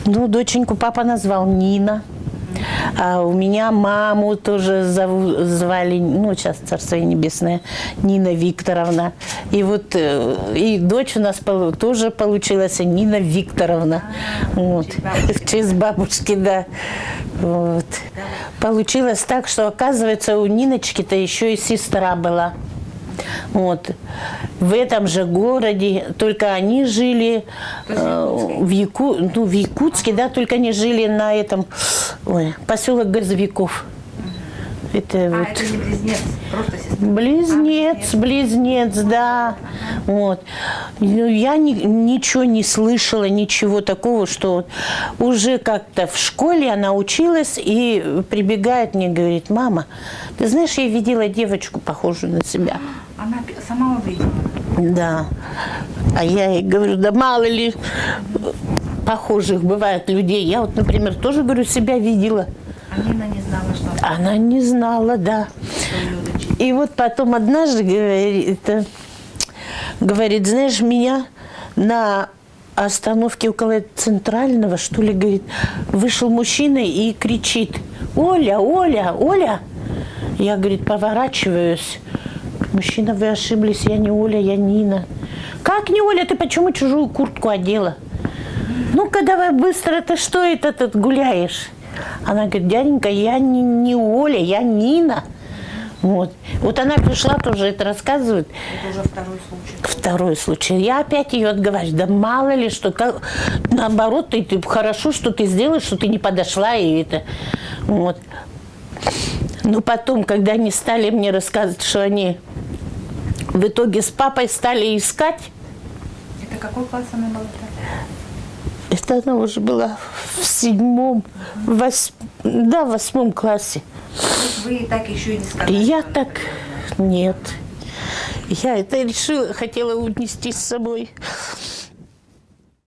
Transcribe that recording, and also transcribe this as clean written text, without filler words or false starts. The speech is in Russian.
Ну, доченьку папа назвал Нина. А у меня маму тоже звали, ну, сейчас Царство Небесное, Нина Викторовна. И вот и дочь у нас тоже получилась Нина Викторовна. Вот. В честь бабушки, да. Вот. Получилось так, что, оказывается, у Ниночки-то еще и сестра была. Вот. В этом же городе, только они жили в Якутске, да, только они жили на этом, поселок Газовиков. Это вот. Это не близнец, просто сестра. Близнец, да. Вот. Ну, я ничего не слышала, ничего такого, что уже как-то в школе она училась и прибегает мне, говорит: мама, ты знаешь, я видела девочку, похожую на себя. Она сама увидела? Да. А я ей говорю: да мало ли похожих бывает людей. Я вот, например, тоже, говорю, себя видела. А Нина не знала, что она не знала, да. И вот потом однажды говорит, знаешь, меня на остановке около Центрального, что ли, говорит, вышел мужчина и кричит: Оля, Оля, Оля. Я, говорит, поворачиваюсь. Мужчина, вы ошиблись, я не Оля, я Нина. Как не Оля, ты почему чужую куртку одела? Ну-ка давай быстро, ты что это тут гуляешь? Она говорит: дяденька, я не Оля, я Нина. Вот. Вот она пришла, тоже это рассказывает. Это уже второй случай. Второй случай. Я опять ее отговариваю: да мало ли что, наоборот, ты хорошо, что ты сделаешь, что ты не подошла и это. Вот. Но потом, когда они стали мне рассказывать, что они в итоге с папой стали искать. Это какой класс она была? Это она уже была в 7-м, в 8 классе. То есть вы так еще и не сказали? Я так, нет. Я это решила, хотела унести с собой.